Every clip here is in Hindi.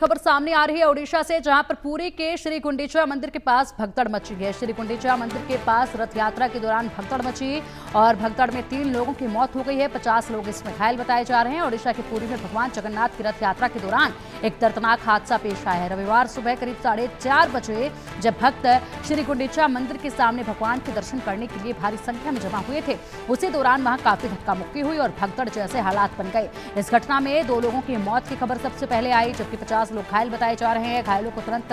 खबर सामने आ रही है ओडिशा से, जहां पर पुरी के श्री गुंडीचा मंदिर के पास भगदड़ मची है। श्री गुंडीचा मंदिर के पास रथ यात्रा के दौरान भगदड़ मची और भगदड़ में 3 लोगों की मौत हो गई है। 50 लोग इसमें घायल बताए जा रहे हैं। ओडिशा के पुरी में भगवान जगन्नाथ की रथ यात्रा के दौरान एक दर्दनाक हादसा पेश आया है। रविवार सुबह करीब 4:30 बजे जब भक्त श्री गुंडीचा मंदिर के सामने भगवान के दर्शन करने के लिए भारी संख्या में जमा हुए थे, उसी दौरान वहां काफी धक्का मुक्की हुई और भगदड़ जैसे हालात बन गए। इस घटना में 2 लोगों की मौत की खबर सबसे पहले आई, जबकि 50 लोग घायल बताए जा रहे हैं। घायलों को तुरंत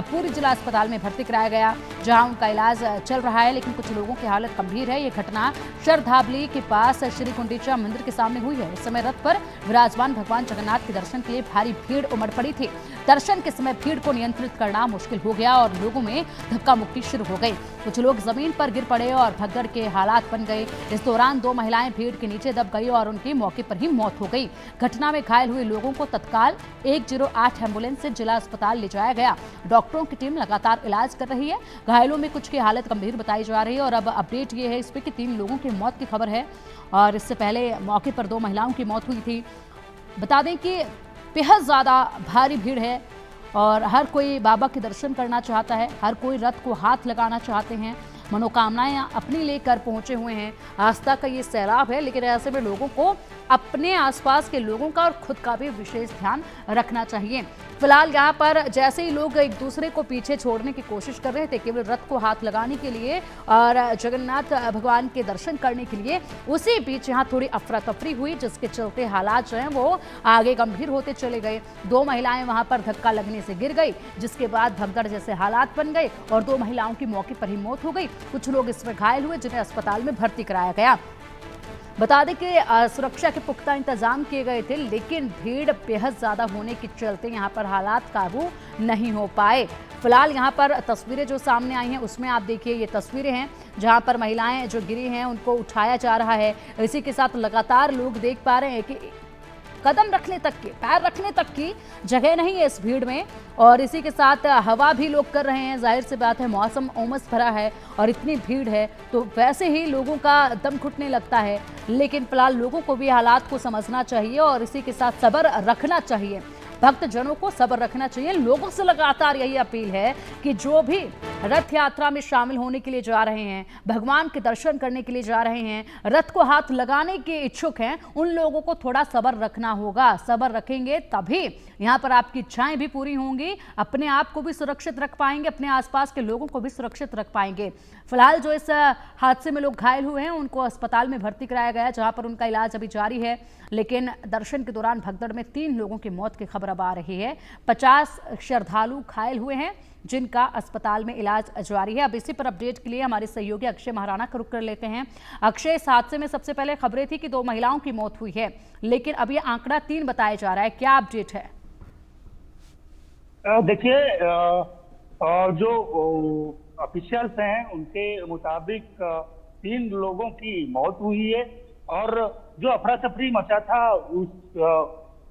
पुरी जिला अस्पताल में भर्ती कराया गया, जहां उनका इलाज चल रहा है, लेकिन कुछ लोगों की हालत गंभीर है। ये घटना शरधाबली के पास श्री गुंडीचा मंदिर के सामने हुई है। इस समय रथ पर विराजमान भगवान जगन्नाथ के दर्शन के लिए भारी भीड़ उमड़ पड़ी थी। दर्शन के समय भीड़ को नियंत्रित करना मुश्किल हो गया और लोगों में धक्का मुक्की शुरू हो गई। कुछ लोग जमीन पर गिर पड़े और भगदड़ के हालात बन गए। इस दौरान 2 महिलाएं भीड़ के नीचे दब गई और उनकी मौके पर ही मौत हो गई। घटना में घायल हुए लोगों को तत्काल 108 एम्बुलेंस से जिला अस्पताल ले जाया गया। डॉक्टरों की टीम लगातार इलाज कर रही है। घायलों में कुछ की हालत गंभीर बताई जा रही है और अब अपडेट ये है इस पे कि 3 लोगों की मौत की खबर है और इससे पहले मौके पर 2 महिलाओं की मौत हुई थी। बता दें कि बेहद ज़्यादा भारी भीड़ है और हर कोई बाबा के दर्शन करना चाहता है, हर कोई रथ को हाथ लगाना चाहते हैं, मनोकामनाएं अपनी लेकर पहुंचे हुए हैं। आस्था का ये सैलाब है, लेकिन ऐसे में लोगों को अपने आसपास के लोगों का और खुद का भी विशेष ध्यान रखना चाहिए। फिलहाल यहाँ पर जैसे ही लोग एक दूसरे को पीछे छोड़ने की कोशिश कर रहे थे केवल रथ को हाथ लगाने के लिए और जगन्नाथ भगवान के दर्शन करने के लिए, उसी बीच यहाँ थोड़ी अफरा तफरी हुई, जिसके चलते हालात जो हैं वो आगे गंभीर होते चले गए। 2 महिलाएं वहां पर धक्का लगने से गिर गई, जिसके बाद भगदड़ जैसे हालात बन गए और 2 महिलाओं की मौके पर ही मौत हो गई। कुछ लोग इसमें घायल हुए, जिन्हें अस्पताल में भर्ती कराया गया। बता दें कि सुरक्षा के पुख्ता इंतजाम किए गए थे, लेकिन भीड़ बेहद ज्यादा होने के चलते यहाँ पर हालात काबू नहीं हो पाए। फिलहाल यहाँ पर तस्वीरें जो सामने आई हैं उसमें आप देखिए, ये तस्वीरें हैं जहाँ पर महिलाएं जो गिरी हैं उनको उठाया जा रहा है। इसी के साथ लगातार लोग देख पा रहे हैं कि कदम रखने तक की, पैर रखने तक की जगह नहीं है इस भीड़ में और इसी के साथ हवा भी लोग कर रहे हैं। जाहिर सी बात है, मौसम उमस भरा है और इतनी भीड़ है तो वैसे ही लोगों का दम घुटने लगता है, लेकिन फिलहाल लोगों को भी हालात को समझना चाहिए और इसी के साथ सब्र रखना चाहिए। भक्तजनों को सब्र रखना चाहिए। लोगों से लगातार यही अपील है कि जो भी रथ यात्रा में शामिल होने के लिए जा रहे हैं, भगवान के दर्शन करने के लिए जा रहे हैं, रथ को हाथ लगाने के इच्छुक हैं, उन लोगों को थोड़ा सब्र रखना होगा। सब्र रखेंगे तभी यहाँ पर आपकी इच्छाएं भी पूरी होंगी, अपने आप को भी सुरक्षित रख पाएंगे, अपने आसपास के लोगों को भी सुरक्षित रख पाएंगे। फिलहाल जो इस हादसे में लोग घायल हुए हैं उनको अस्पताल में भर्ती कराया गया है, जहां पर उनका इलाज अभी जारी है, लेकिन दर्शन के दौरान भगदड़ में 3 लोगों की मौत की खबर अब आ रही है। 50 श्रद्धालु घायल हुए हैं, जिनका अस्पताल में इलाज जारी है। अब इसी पर अपडेट के लिए हमारे सहयोगी अक्षय महाराणा का रुख कर लेते हैं। अक्षय, इस हादसे में सबसे पहले खबरें थी कि 2 महिलाओं की मौत हुई है, लेकिन अब ये आंकड़ा 3 बताया जा रहा है, क्या अपडेट है? देखिए, जो ऑफिशियल्स हैं उनके मुताबिक 3 लोगों की मौत हुई है और जो अफरा तफरी मचा था उस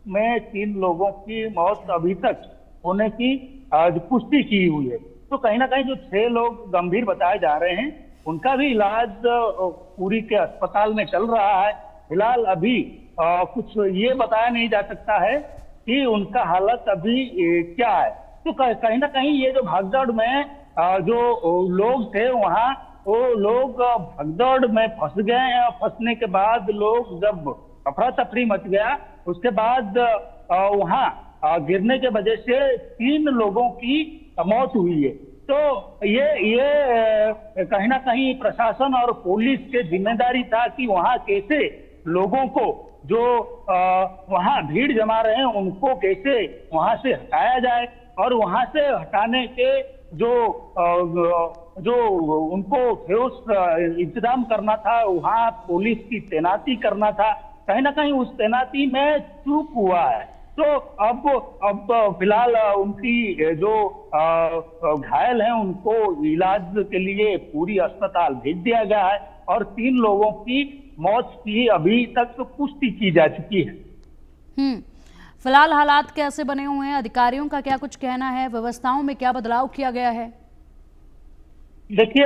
में 3 लोगों की मौत अभी तक होने की पुष्टि की हुई है। तो कहीं ना कहीं जो 6 लोग गंभीर बताए जा रहे हैं उनका भी इलाज पुरी के अस्पताल में चल रहा है। फिलहाल अभी कुछ ये बताया नहीं जा सकता है कि उनका हालत अभी क्या है। तो कहीं ना कहीं ये जो भागदौड़ में जो लोग थे वहाँ, वो लोग भगदौड़ में फंस गए। फंसने के बाद लोग जब अफरा तफरी मच गया, उसके बाद वहाँ गिरने के वजह से 3 लोगों की मौत हुई है। तो ये कहीं ना कहीं प्रशासन और पुलिस की जिम्मेदारी था कि वहाँ कैसे लोगों को जो वहाँ भीड़ जमा रहे हैं उनको कैसे वहाँ से हटाया जाए और वहाँ से हटाने के जो उनको ठोस इंतजाम करना था, वहाँ पुलिस की तैनाती करना था। कहीं ना कहीं उस तैनाती में चूक हुआ है। तो अब फिलहाल उनकी जो घायल हैं उनको इलाज के लिए पूरी अस्पताल भेज दिया गया है और 3 लोगों की मौत की अभी तक पुष्टि की जा चुकी है। फिलहाल हालात कैसे बने हुए हैं? अधिकारियों का क्या कुछ कहना है? व्यवस्थाओं में क्या बदलाव किया गया है? देखिए,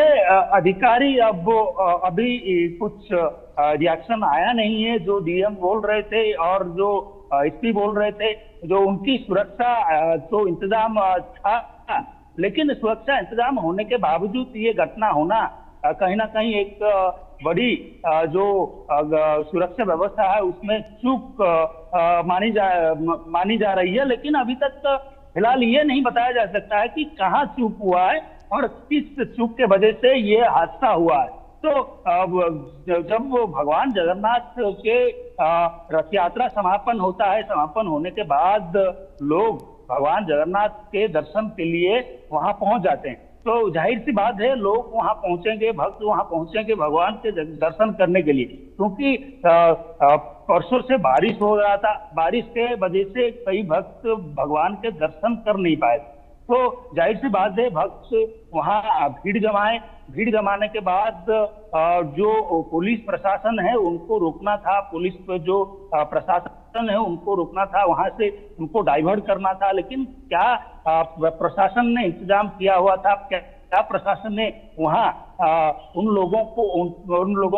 अधिकारी अभी कुछ रिएक्शन आया नहीं है। जो डीएम बोल रहे थे और जो एसपी बोल रहे थे, जो उनकी सुरक्षा तो इंतजाम था, लेकिन सुरक्षा इंतजाम होने के बावजूद ये घटना होना कहीं ना कहीं एक बड़ी जो सुरक्षा व्यवस्था है उसमें चूक मानी जा रही है। लेकिन अभी तक फिलहाल ये नहीं बताया जा सकता है कि कहाँ चूक हुआ है और किस चूक के वजह से ये हादसा हुआ है। तो जब भगवान जगन्नाथ के रथ यात्रा समापन होता है, समापन होने के बाद लोग भगवान जगन्नाथ के दर्शन के लिए वहां पहुंच जाते हैं, तो जाहिर सी बात है लोग वहां पहुंचेंगे, भक्त वहां पहुंचेंगे भगवान के दर्शन करने के लिए, क्योंकि परसों से बारिश हो रहा था, बारिश के वजह से कई भक्त भगवान के दर्शन कर नहीं पाए। तो जाहिर सी बात है भक्त वहां भीड़ जमाने के बाद जो पुलिस प्रशासन है उनको रोकना था, पुलिस जो प्रशासन है उनको रोकना था, वहां से उनको डाइवर्ट करना था। लेकिन क्या प्रशासन ने इंतजाम किया हुआ था, क्या प्रशासन ने वहां उन लोगों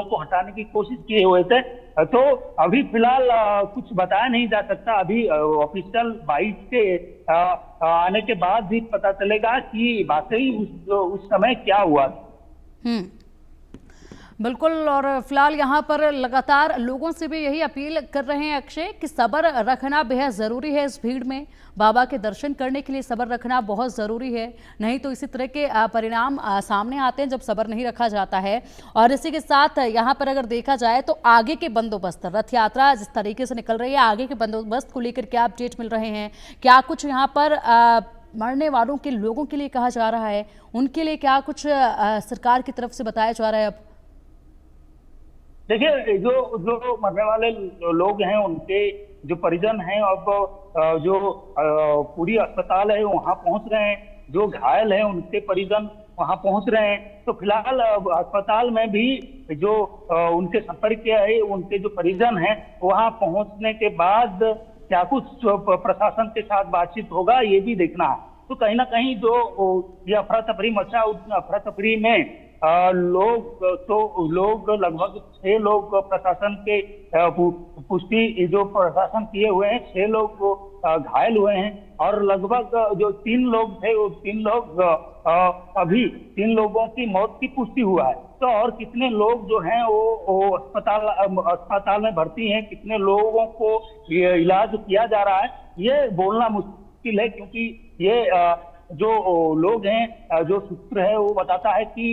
को हटाने की कोशिश किए हुए थे? तो अभी फिलहाल कुछ बताया नहीं जा सकता। अभी ऑफिशियल बाइट के आने के बाद ही पता चलेगा कि वाकई उस समय क्या हुआ। बिल्कुल। और फिलहाल यहाँ पर लगातार लोगों से भी यही अपील कर रहे हैं अक्षय कि सब्र रखना बेहद ज़रूरी है। इस भीड़ में बाबा के दर्शन करने के लिए सब्र रखना बहुत ज़रूरी है, नहीं तो इसी तरह के परिणाम सामने आते हैं जब सब्र नहीं रखा जाता है। और इसी के साथ यहाँ पर अगर देखा जाए तो आगे के बंदोबस्त, रथ यात्रा जिस तरीके से निकल रही है, आगे के बंदोबस्त को लेकर क्या अपडेट मिल रहे हैं? क्या कुछ यहाँ पर मरने वालों के लोगों के लिए कहा जा रहा है, उनके लिए क्या कुछ सरकार की तरफ से बताया जा रहा है? अब देखिए, जो मरने वाले लोग हैं उनके जो परिजन हैं अब जो पूरी अस्पताल है वहां पहुंच रहे हैं, जो घायल हैं उनके परिजन वहां पहुंच रहे हैं। तो फिलहाल अस्पताल में भी जो उनके संपर्क है, उनके जो परिजन हैं वहां पहुंचने के बाद क्या कुछ प्रशासन के साथ बातचीत होगा ये भी देखना है। तो कहीं ना कहीं जो ये अफरा तफरी मचा, उस अफरा तफरी में लोग लगभग 6 लोग प्रशासन के पुष्टि जो प्रशासन किए हुए हैं, 6 लोग घायल हुए हैं और लगभग जो 3 लोग थे वो 3 लोग अभी 3 लोगों की मौत की पुष्टि हुआ है। तो और कितने लोग जो हैं वो अस्पताल में भर्ती हैं, कितने लोगों को इलाज किया जा रहा है ये बोलना मुश्किल है, क्योंकि ये जो लोग हैं, जो सूत्र है वो बताता है कि